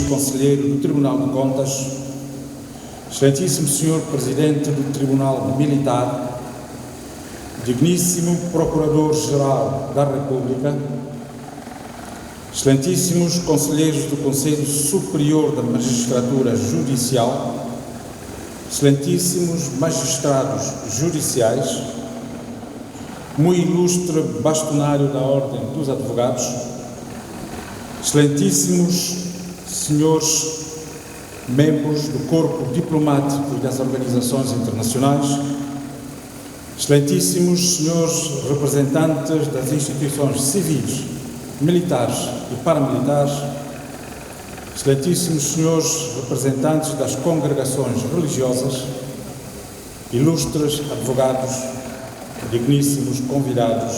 Conselheiro do Tribunal de Contas, Excelentíssimo Senhor Presidente do Tribunal Militar, Digníssimo Procurador-Geral da República, Excelentíssimos Conselheiros do Conselho Superior da Magistratura Judicial, Excelentíssimos Magistrados Judiciais, muito ilustre bastonário da Ordem dos Advogados, Excelentíssimos Senhores membros do Corpo Diplomático e das Organizações Internacionais, Excelentíssimos Senhores representantes das instituições civis, militares e paramilitares, Excelentíssimos Senhores representantes das congregações religiosas, ilustres advogados, digníssimos convidados,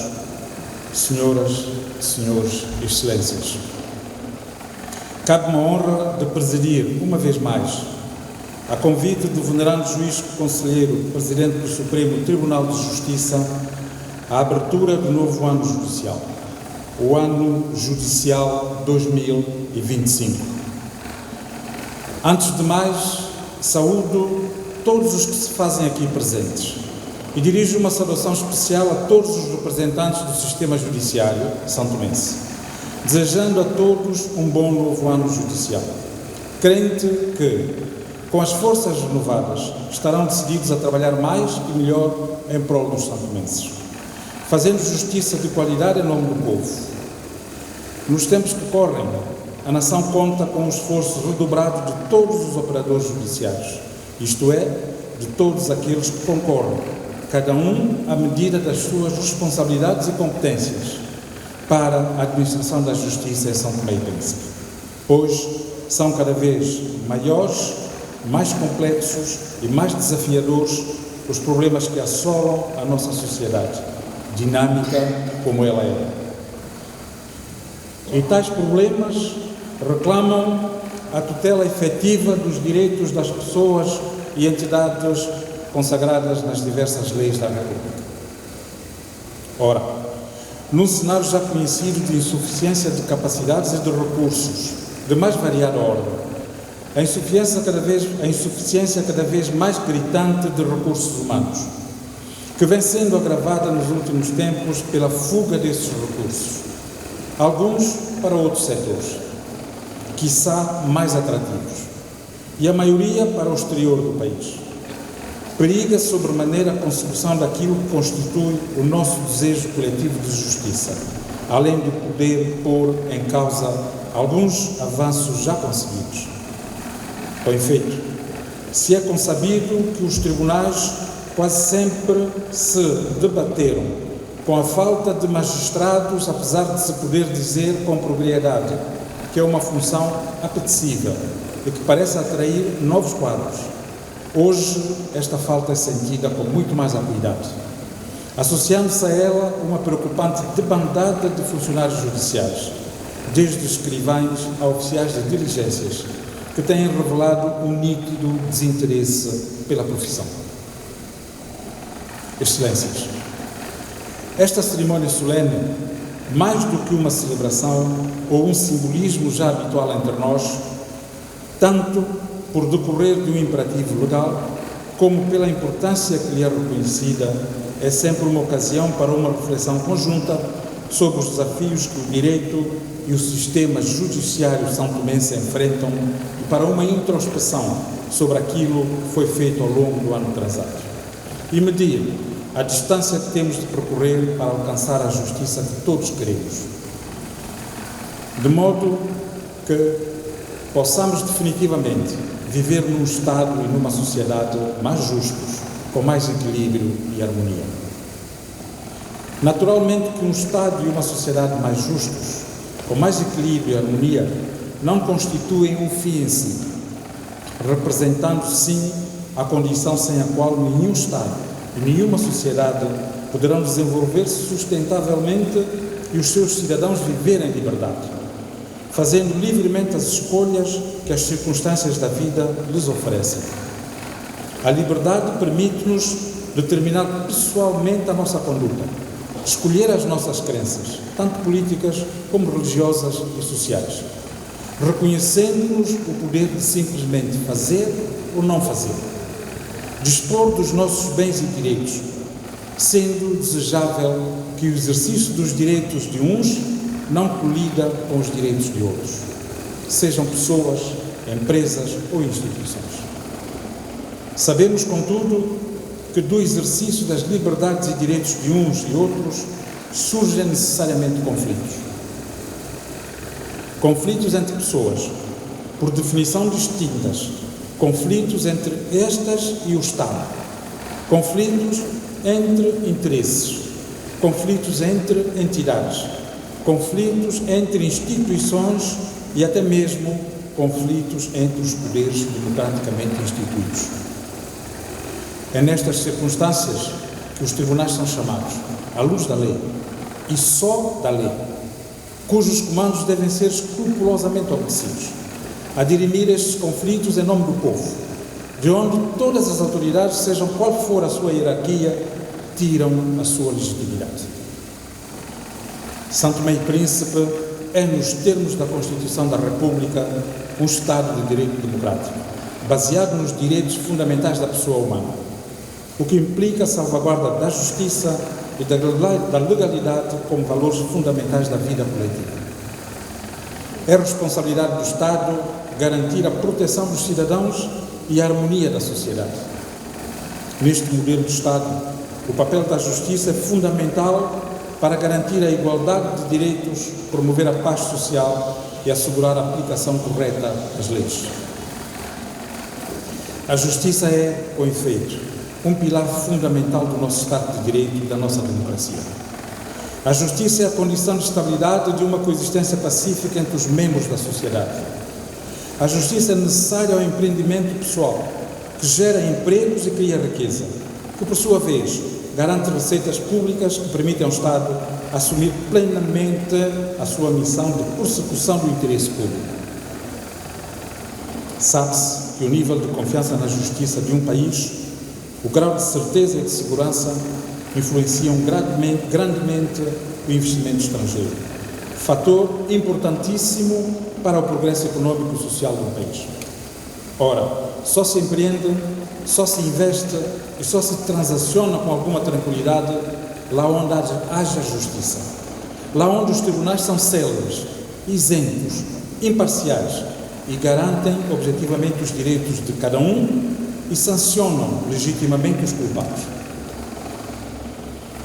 senhoras, senhores e excelências. Cabe-me a honra de presidir, uma vez mais, a convite do venerando juiz conselheiro, presidente do Supremo Tribunal de Justiça, a abertura do novo ano judicial, o ano judicial 2025. Antes de mais, saúdo todos os que se fazem aqui presentes e dirijo uma saudação especial a todos os representantes do sistema judiciário santomense, desejando a todos um bom novo ano judicial, crente que, com as forças renovadas, estarão decididos a trabalhar mais e melhor em prol dos santomenses, fazendo justiça de qualidade em nome do povo. Nos tempos que correm, a nação conta com o esforço redobrado de todos os operadores judiciários, isto é, de todos aqueles que concorrem, cada um à medida das suas responsabilidades e competências, para a administração da justiça em São Tomé e Príncipe, pois são cada vez maiores, mais complexos e mais desafiadores os problemas que assolam a nossa sociedade, dinâmica como ela é. E tais problemas reclamam a tutela efetiva dos direitos das pessoas e entidades consagradas nas diversas leis da República. Ora, num cenário já conhecido de insuficiência de capacidades e de recursos de mais variada ordem, a insuficiência cada vez mais gritante de recursos humanos, que vem sendo agravada nos últimos tempos pela fuga desses recursos, alguns para outros setores, quiçá mais atrativos, e a maioria para o exterior do país. Periga sobremaneira a consecução daquilo que constitui o nosso desejo coletivo de justiça, além de poder pôr em causa alguns avanços já conseguidos. Com efeito, se é consabido que os tribunais quase sempre se debateram com a falta de magistrados, apesar de se poder dizer com propriedade que é uma função apetecível e que parece atrair novos quadros. Hoje, esta falta é sentida com muito mais acuidade, associando-se a ela uma preocupante debandada de funcionários judiciais, desde escrivães a oficiais de diligências, que têm revelado um nítido desinteresse pela profissão. Excelências, esta cerimónia solene, mais do que uma celebração ou um simbolismo já habitual entre nós, tanto por decorrer de um imperativo legal, como pela importância que lhe é reconhecida, é sempre uma ocasião para uma reflexão conjunta sobre os desafios que o direito e o sistema judiciário santomense enfrentam e para uma introspeção sobre aquilo que foi feito ao longo do ano transado e medir a distância que temos de percorrer para alcançar a justiça que todos queremos, de modo que possamos definitivamente viver num Estado e numa sociedade mais justos, com mais equilíbrio e harmonia. Naturalmente que um Estado e uma sociedade mais justos, com mais equilíbrio e harmonia, não constituem um fim em si, representando sim a condição sem a qual nenhum Estado e nenhuma sociedade poderão desenvolver-se sustentavelmente e os seus cidadãos viverem em liberdade, fazendo livremente as escolhas que as circunstâncias da vida lhes oferecem. A liberdade permite-nos determinar pessoalmente a nossa conduta, escolher as nossas crenças, tanto políticas como religiosas e sociais, reconhecendo-nos o poder de simplesmente fazer ou não fazer, dispor dos nossos bens e direitos, sendo desejável que o exercício dos direitos de uns não colida com os direitos de outros, sejam pessoas, empresas ou instituições. Sabemos, contudo, que do exercício das liberdades e direitos de uns e outros surgem necessariamente conflitos. Conflitos entre pessoas, por definição distintas, conflitos entre estas e o Estado, conflitos entre interesses, conflitos entre entidades, conflitos entre instituições e até mesmo conflitos entre os poderes democraticamente instituídos. É nestas circunstâncias que os tribunais são chamados, à luz da lei, e só da lei, cujos comandos devem ser escrupulosamente obedecidos, a dirimir estes conflitos em nome do povo, de onde todas as autoridades, sejam qual for a sua hierarquia, tiram a sua legitimidade. São Tomé e Príncipe é, nos termos da Constituição da República, um Estado de direito democrático, baseado nos direitos fundamentais da pessoa humana, o que implica a salvaguarda da justiça e da legalidade como valores fundamentais da vida coletiva. É responsabilidade do Estado garantir a proteção dos cidadãos e a harmonia da sociedade. Neste modelo de Estado, o papel da justiça é fundamental para garantir a igualdade de direitos, promover a paz social e assegurar a aplicação correta das leis. A justiça é, com efeito, um pilar fundamental do nosso Estado de Direito e da nossa democracia. A justiça é a condição de estabilidade de uma coexistência pacífica entre os membros da sociedade. A justiça é necessária ao empreendimento pessoal, que gera empregos e cria riqueza, que, por sua vez, garante receitas públicas que permitem ao Estado assumir plenamente a sua missão de persecução do interesse público. Sabe-se que o nível de confiança na justiça de um país, o grau de certeza e de segurança influenciam grandemente o investimento estrangeiro, fator importantíssimo para o progresso econômico e social do país. Ora, só se empreende, só se investe e só se transaciona com alguma tranquilidade lá onde haja justiça, lá onde os tribunais são céleres, isentos, imparciais e garantem objetivamente os direitos de cada um e sancionam legitimamente os culpados.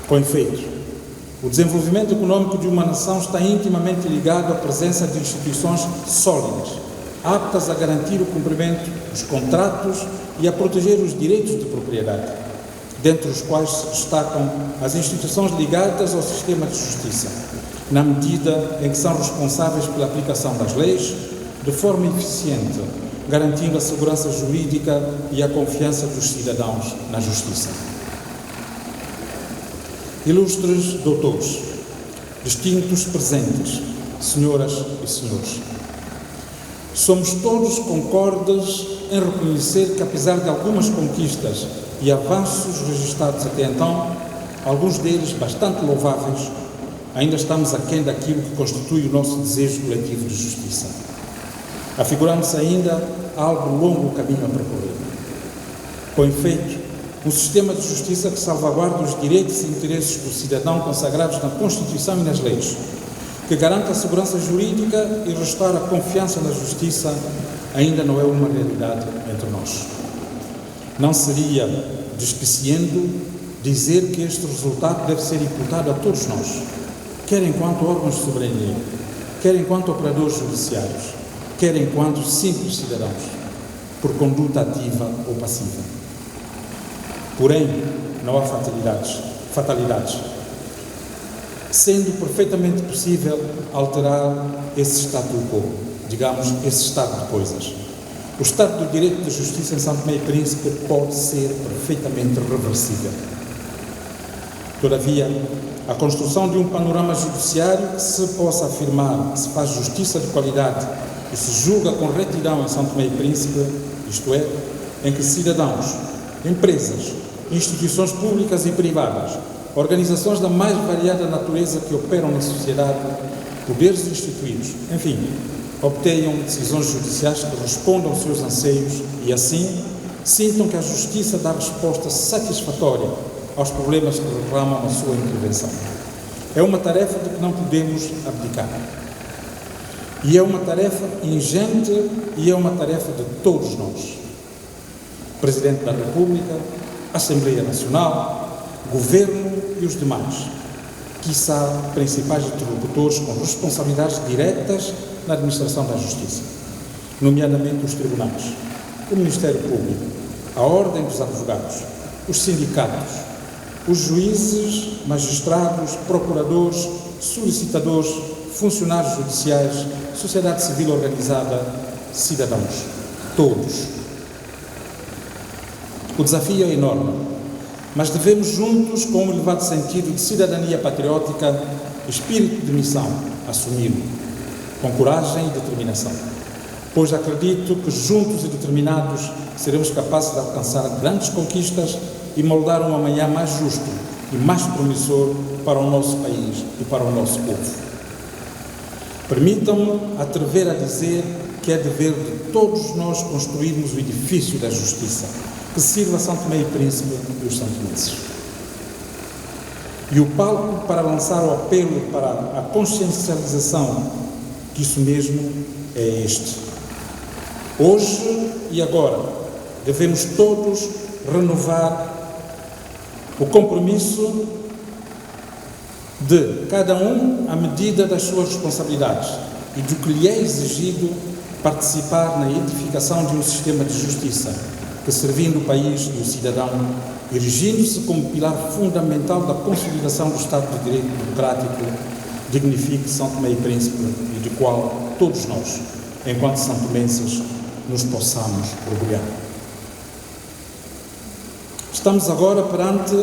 Com efeito, o desenvolvimento econômico de uma nação está intimamente ligado à presença de instituições sólidas, aptas a garantir o cumprimento dos contratos e a proteger os direitos de propriedade, dentre os quais se destacam as instituições ligadas ao sistema de justiça, na medida em que são responsáveis pela aplicação das leis de forma eficiente, garantindo a segurança jurídica e a confiança dos cidadãos na justiça. Ilustres doutores, distintos presentes, senhoras e senhores, somos todos concordes em reconhecer que, apesar de algumas conquistas e avanços registrados até então, alguns deles bastante louváveis, ainda estamos aquém daquilo que constitui o nosso desejo coletivo de justiça. Afiguramos ainda algo longo o caminho a percorrer. Com efeito, um sistema de justiça que salvaguarda os direitos e interesses do cidadão consagrados na Constituição e nas leis, que garanta a segurança jurídica e restaura a confiança na justiça, ainda não é uma realidade entre nós. Não seria despiciendo dizer que este resultado deve ser imputado a todos nós, quer enquanto órgãos de soberania, quer enquanto operadores judiciários, quer enquanto simples cidadãos, por conduta ativa ou passiva. Porém, não há fatalidades, sendo perfeitamente possível alterar esse statu quo, digamos, esse estado de coisas. O estado do direito de justiça em São Tomé e Príncipe pode ser perfeitamente reversível. Todavia, a construção de um panorama judiciário que se possa afirmar que se faz justiça de qualidade e se julga com retidão em São Tomé e Príncipe, isto é, em que cidadãos, empresas, instituições públicas e privadas, organizações da mais variada natureza que operam na sociedade, poderes instituídos, enfim, obtenham decisões judiciais que respondam aos seus anseios e, assim, sintam que a Justiça dá resposta satisfatória aos problemas que reclamam a sua intervenção. É uma tarefa de que não podemos abdicar. E é uma tarefa ingente e é uma tarefa de todos nós. Presidente da República, Assembleia Nacional, Governo e os demais, quiçá principais interlocutores com responsabilidades diretas na administração da Justiça, nomeadamente os tribunais, o Ministério Público, a Ordem dos Advogados, os sindicatos, os juízes, magistrados, procuradores, solicitadores, funcionários judiciais, sociedade civil organizada, cidadãos, todos. O desafio é enorme, mas devemos juntos, com um elevado sentido de cidadania patriótica, espírito de missão, assumi-lo, com coragem e determinação, pois acredito que juntos e determinados seremos capazes de alcançar grandes conquistas e moldar um amanhã mais justo e mais promissor para o nosso país e para o nosso povo. Permitam-me atrever a dizer que é dever de todos nós construirmos o edifício da justiça, que sirva a São Tomé e Príncipe e os santomenses. E o palco para lançar o apelo para a consciencialização que isso mesmo é este. Hoje e agora devemos todos renovar o compromisso de cada um à medida das suas responsabilidades e do que lhe é exigido participar na edificação de um sistema de justiça que, servindo o país e o cidadão, erigindo-se como pilar fundamental da consolidação do Estado de Direito democrático, dignifique São Tomé e Príncipe e de qual todos nós, enquanto santomenses, nos possamos orgulhar. Estamos agora perante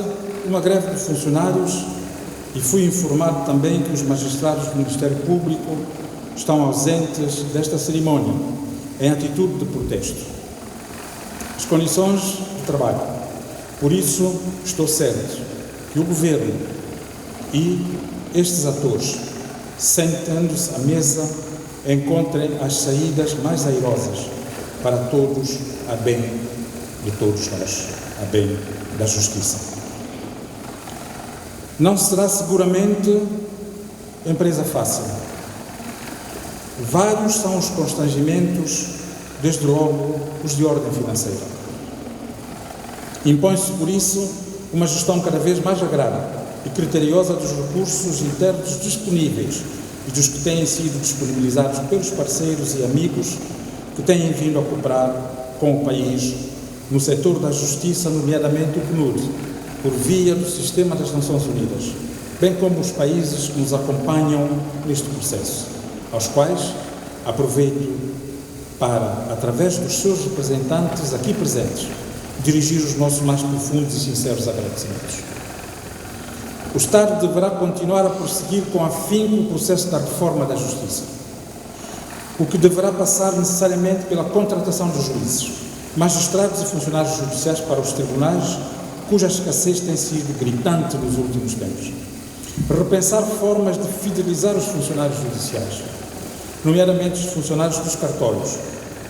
uma greve de funcionários e fui informado também que os magistrados do Ministério Público estão ausentes desta cerimónia, em atitude de protesto. As condições de trabalho. Por isso, estou certo que o Governo e estes atores, sentando-se à mesa, encontrem as saídas mais airosas para todos, a bem de todos nós, a bem da justiça. Não será seguramente empresa fácil. Vários são os constrangimentos, desde logo os de ordem financeira. Impõe-se, por isso, uma gestão cada vez mais agrada e criteriosa dos recursos internos disponíveis e dos que têm sido disponibilizados pelos parceiros e amigos que têm vindo a cooperar com o país no setor da justiça, nomeadamente o PNUD, por via do Sistema das Nações Unidas, bem como os países que nos acompanham neste processo, aos quais aproveito para, através dos seus representantes aqui presentes, dirigir os nossos mais profundos e sinceros agradecimentos. O Estado deverá continuar a prosseguir com afinco o processo da reforma da justiça, o que deverá passar necessariamente pela contratação dos juízes, magistrados e funcionários judiciais para os tribunais, cuja escassez tem sido gritante nos últimos tempos. Repensar formas de fidelizar os funcionários judiciais, nomeadamente os funcionários dos cartórios,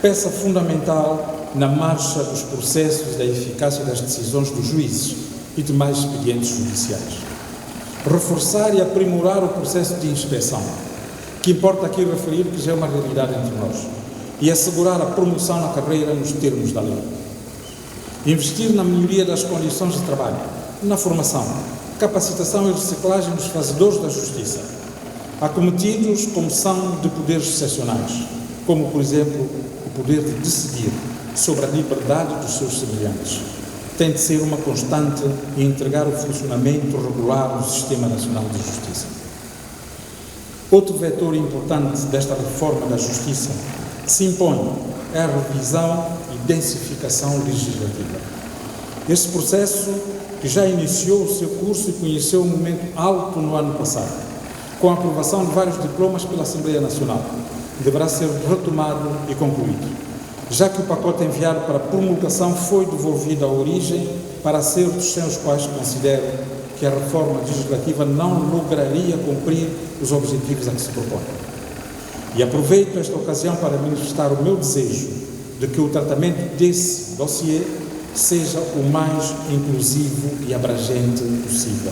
peça fundamental na marcha dos processos e da eficácia das decisões dos juízes e demais expedientes judiciais. Reforçar e aprimorar o processo de inspeção, que importa aqui referir que já é uma realidade entre nós, e assegurar a promoção na carreira nos termos da lei. Investir na melhoria das condições de trabalho, na formação, capacitação e reciclagem dos fazedores da justiça, acometidos como são de poderes excepcionais, como, por exemplo, o poder de decidir sobre a liberdade dos seus semelhantes. Tem de ser uma constante e entregar o funcionamento regular do Sistema Nacional de Justiça. Outro vetor importante desta reforma da Justiça que se impõe é a revisão e densificação legislativa. Este processo, que já iniciou o seu curso e conheceu um momento alto no ano passado, com a aprovação de vários diplomas pela Assembleia Nacional, deverá ser retomado e concluído, já que o pacote enviado para promulgação foi devolvido à origem para acertos sem os quais considero que a reforma legislativa não lograria cumprir os objetivos a que se propõe. E aproveito esta ocasião para manifestar o meu desejo de que o tratamento desse dossiê seja o mais inclusivo e abrangente possível.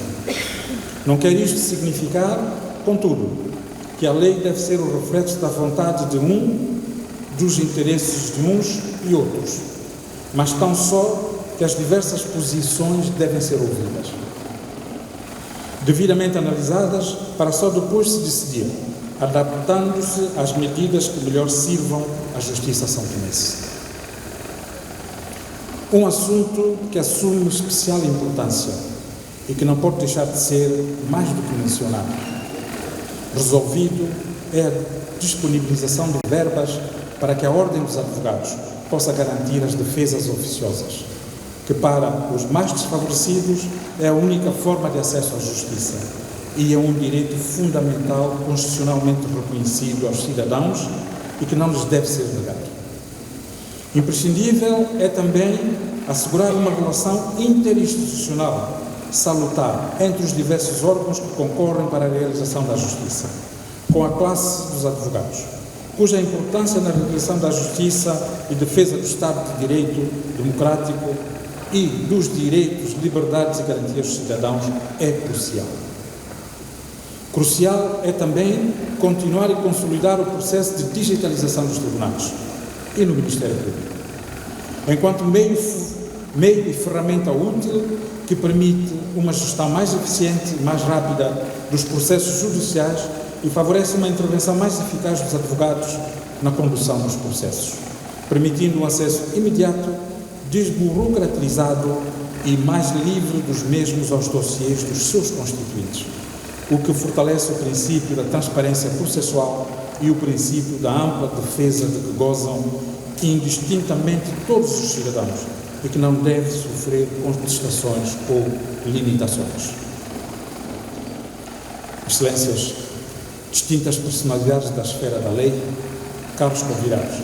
Não quer isto significar, contudo, que a lei deve ser o reflexo da vontade dos interesses de uns e outros, mas tão só que as diversas posições devem ser ouvidas, devidamente analisadas, para só depois se decidir, adaptando-se às medidas que melhor sirvam à justiça são-tomense. Um assunto que assume especial importância e que não pode deixar de ser mais do que mencionado. Resolvido é a disponibilização de verbas para que a Ordem dos Advogados possa garantir as defesas oficiosas, que para os mais desfavorecidos é a única forma de acesso à justiça e é um direito fundamental constitucionalmente reconhecido aos cidadãos e que não lhes deve ser negado. Imprescindível é também assegurar uma relação interinstitucional salutar entre os diversos órgãos que concorrem para a realização da justiça, com a classe dos advogados, cuja importância na realização da justiça e defesa do Estado de Direito democrático e dos direitos, liberdades e garantias dos cidadãos é crucial. Crucial é também continuar e consolidar o processo de digitalização dos tribunais e no Ministério Público, enquanto meio e ferramenta útil que permite uma gestão mais eficiente e mais rápida dos processos judiciais e favorece uma intervenção mais eficaz dos advogados na condução dos processos, permitindo um acesso imediato, desburocratizado e mais livre dos mesmos aos dossiês dos seus constituintes, o que fortalece o princípio da transparência processual e o princípio da ampla defesa de que gozam indistintamente todos os cidadãos e que não deve sofrer contestações ou limitações. Excelências, distintas personalidades da esfera da lei, caros convidados,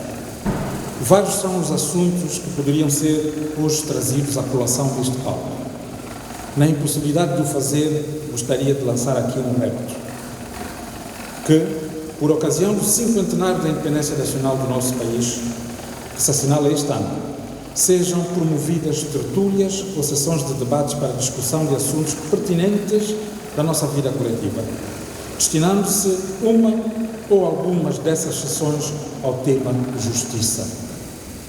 vários são os assuntos que poderiam ser hoje trazidos à colação deste palco. Na impossibilidade de o fazer, gostaria de lançar aqui um repto, que, por ocasião do 50º da independência nacional do nosso país, que se assinala este ano, sejam promovidas tertúlias ou sessões de debates para discussão de assuntos pertinentes da nossa vida coletiva, destinando-se uma ou algumas dessas sessões ao tema justiça,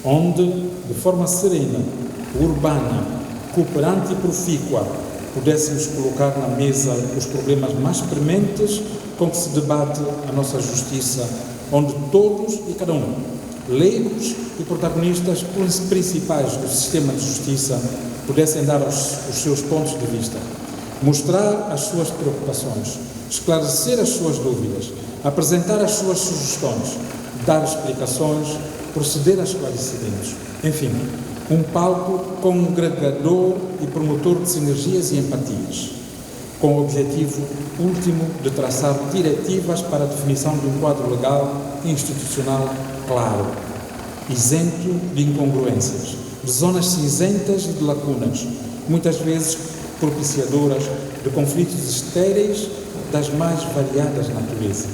onde, de forma serena, urbana, cooperante e profícua, pudéssemos colocar na mesa os problemas mais prementes com que se debate a nossa justiça, onde todos e cada um, leigos e protagonistas principais do sistema de justiça, pudessem dar os seus pontos de vista, mostrar as suas preocupações, esclarecer as suas dúvidas, apresentar as suas sugestões, dar explicações, proceder a esclarecimentos. Enfim, um palco congregador e promotor de sinergias e empatias, com o objetivo último de traçar diretivas para a definição de um quadro legal e institucional claro, isento de incongruências, de zonas cinzentas e de lacunas, muitas vezes propiciadoras de conflitos estéreis das mais variadas naturezas,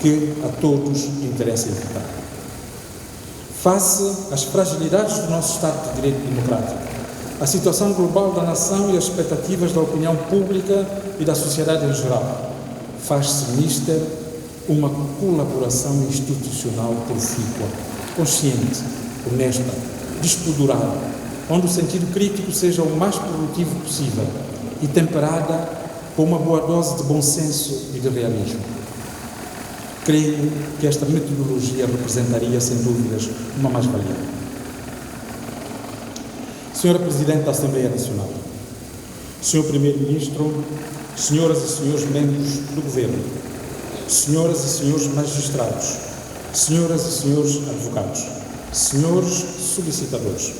que a todos interessa evitar. Face às fragilidades do nosso Estado de Direito democrático, a situação global da nação e as expectativas da opinião pública e da sociedade em geral, faz-se mister uma colaboração institucional profícua, consciente, honesta, despudorada, onde o sentido crítico seja o mais produtivo possível e temperada com uma boa dose de bom senso e de realismo. Creio que esta metodologia representaria, sem dúvidas, uma mais-valia. Senhora Presidente da Assembleia Nacional, Senhor Primeiro-Ministro, Senhoras e Senhores Membros do Governo, Senhoras e Senhores Magistrados, Senhoras e Senhores Advogados, Senhores Solicitadores,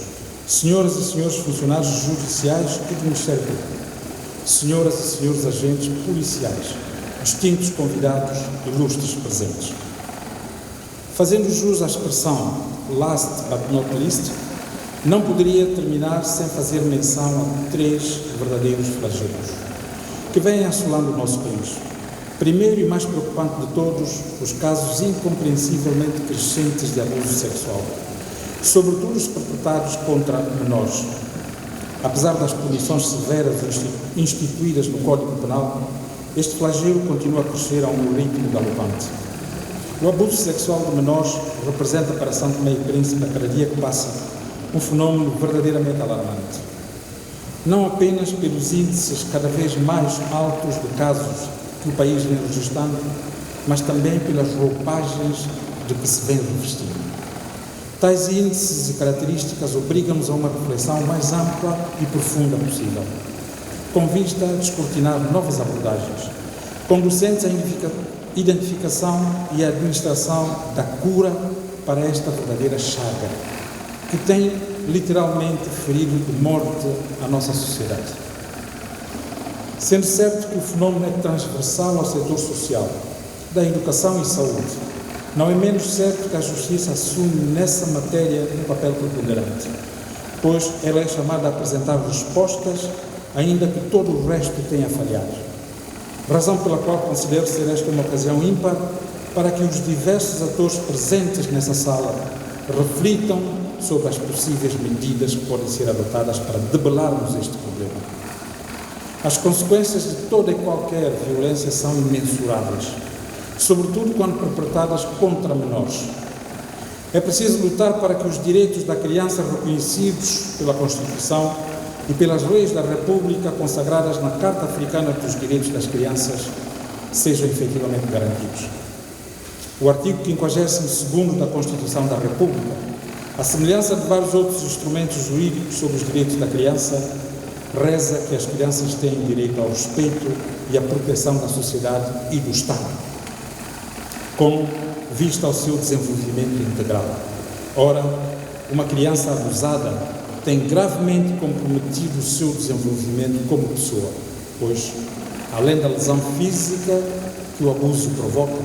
Senhoras e Senhores Funcionários Judiciais e do Ministério Público, Senhoras e Senhores Agentes Policiais, distintos convidados e ilustres presentes. Fazendo jus à expressão last but not least, não poderia terminar sem fazer menção a 3 verdadeiros flagelos que vêm assolando o nosso país Primeiro e mais preocupante de todos, os casos incompreensivelmente crescentes de abuso sexual, sobretudo os perpetrados contra menores. Apesar das punições severas instituídas no Código Penal, este flagelo continua a crescer a um ritmo galopante. O abuso sexual de menores representa para São Tomé e Príncipe, a cada dia que passa, um fenómeno verdadeiramente alarmante. Não apenas pelos índices cada vez mais altos de casos que o país vem registrando, mas também pelas roupagens de que se vem revestindo. Tais índices e características obrigam-nos a uma reflexão mais ampla e profunda possível, com vista a descortinar novas abordagens, conducentes à identificação e à administração da cura para esta verdadeira chaga, que tem literalmente ferido de morte a nossa sociedade. Sendo certo que o fenómeno é transversal ao setor social, da educação e saúde, não é menos certo que a Justiça assume nessa matéria um papel preponderante, pois ela é chamada a apresentar respostas, ainda que todo o resto tenha falhado. Razão pela qual considero ser esta uma ocasião ímpar para que os diversos atores presentes nessa sala reflitam sobre as possíveis medidas que podem ser adotadas para debelarmos este problema. As consequências de toda e qualquer violência são imensuráveis, sobretudo quando perpetradas contra menores. É preciso lutar para que os direitos da criança reconhecidos pela Constituição e pelas leis da República consagradas na Carta Africana dos Direitos das Crianças sejam efetivamente garantidos. O artigo 52º da Constituição da República, à semelhança de vários outros instrumentos jurídicos sobre os direitos da criança, reza que as crianças têm direito ao respeito e à proteção da sociedade e do Estado, com vista ao seu desenvolvimento integral. Ora, uma criança abusada tem gravemente comprometido o seu desenvolvimento como pessoa, pois, além da lesão física que o abuso provoca,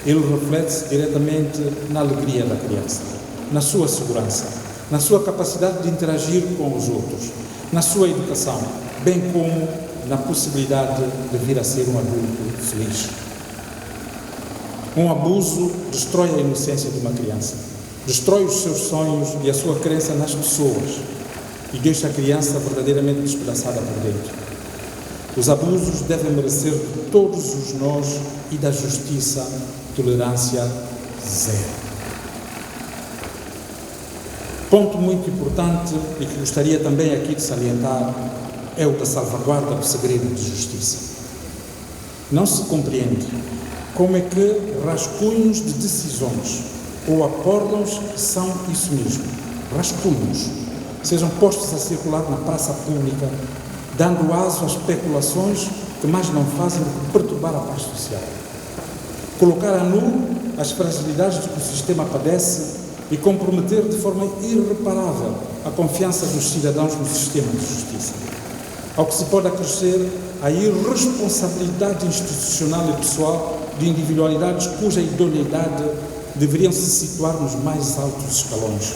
ele reflete-se diretamente na alegria da criança, na sua segurança, na sua capacidade de interagir com os outros, na sua educação, bem como na possibilidade de vir a ser um adulto feliz. Um abuso destrói a inocência de uma criança, destrói os seus sonhos e a sua crença nas pessoas e deixa a criança verdadeiramente despedaçada por dentro. Os abusos devem merecer de todos os nós e da justiça tolerância zero. Ponto muito importante e que gostaria também aqui de salientar é o da salvaguarda do segredo de justiça. Não se compreende como é que rascunhos de decisões ou acórdãos que são isso mesmo, rascunhos, sejam postos a circular na praça pública, dando aso a especulações que mais não fazem do que perturbar a paz social. Colocar a nu as fragilidades que o sistema padece e comprometer de forma irreparável a confiança dos cidadãos no sistema de justiça. Ao que se pode acrescer a irresponsabilidade institucional e pessoal de individualidades cuja idoneidade deveriam se situar nos mais altos escalões.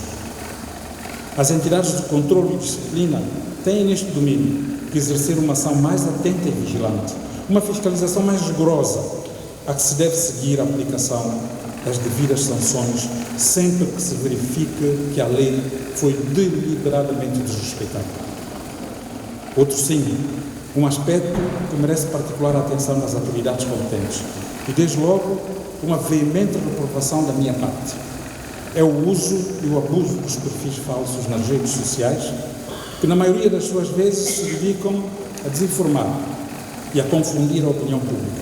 As entidades de controle e disciplina têm neste domínio que exercer uma ação mais atenta e vigilante, uma fiscalização mais rigorosa, a que se deve seguir a aplicação das devidas sanções sempre que se verifique que a lei foi deliberadamente desrespeitada. Outro sim, um aspecto que merece particular atenção das autoridades competentes e, desde logo, uma veemente reprovação da minha parte. É o uso e o abuso dos perfis falsos nas redes sociais, que na maioria das suas vezes se dedicam a desinformar e a confundir a opinião pública,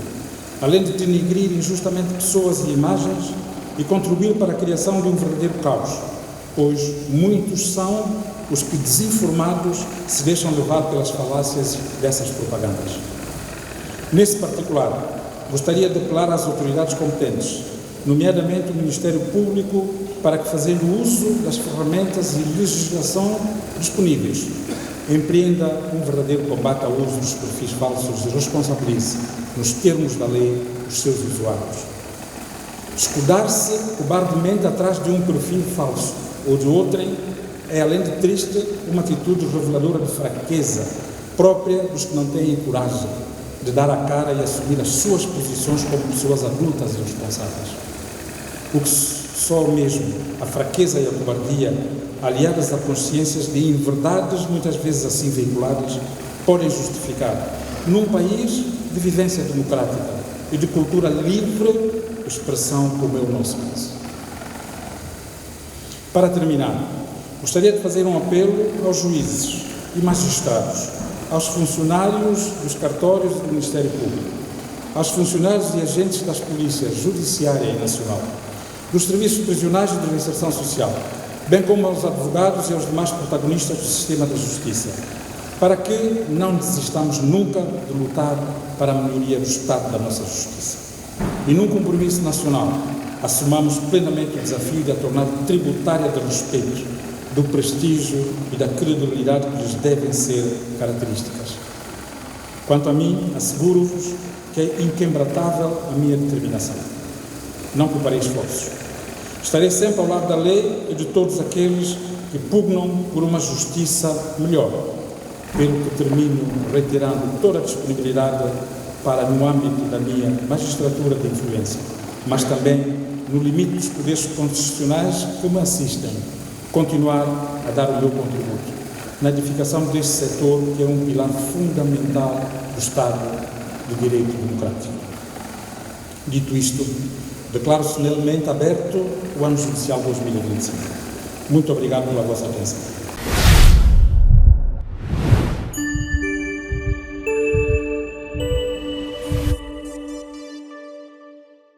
além de denigrir injustamente pessoas e imagens e contribuir para a criação de um verdadeiro caos, pois muitos são os que, desinformados, se deixam levar pelas falácias dessas propagandas. Nesse particular, gostaria de apelar às autoridades competentes, nomeadamente o Ministério Público, para que, fazendo uso das ferramentas e legislação disponíveis, empreenda um verdadeiro combate ao uso dos perfis falsos e responsabilize, nos termos da lei, os seus usuários. Escudar-se cobardemente atrás de um perfil falso ou de outrem é, além de triste, uma atitude reveladora de fraqueza própria dos que não têm coragem de dar a cara e assumir as suas posições como pessoas adultas e responsáveis. O que só mesmo a fraqueza e a cobardia, aliadas a consciências de inverdades muitas vezes assim veiculadas, podem justificar num país de vivência democrática e de cultura livre expressão como é o nosso caso. Para terminar, gostaria de fazer um apelo aos juízes e magistrados, aos funcionários dos cartórios do Ministério Público, aos funcionários e agentes das polícias judiciária e nacional, dos serviços prisionais e de reinserção social, bem como aos advogados e aos demais protagonistas do sistema da justiça, para que não desistamos nunca de lutar para a melhoria do estado da nossa justiça. E num compromisso nacional, assumamos plenamente o desafio de a tornar tributária de respeito, do prestígio e da credibilidade que lhes devem ser características. Quanto a mim, asseguro-vos que é inquebrantável a minha determinação. Não pouparei esforços. Estarei sempre ao lado da lei e de todos aqueles que pugnam por uma justiça melhor, pelo que termino reiterando toda a disponibilidade para, no âmbito da minha magistratura de influência, mas também no limite dos poderes constitucionais que me assistem, continuar a dar o meu contributo na edificação deste setor que é um pilar fundamental do Estado de Direito Democrático. Dito isto, declaro solenemente aberto o ano judicial 2025. Muito obrigado pela vossa atenção.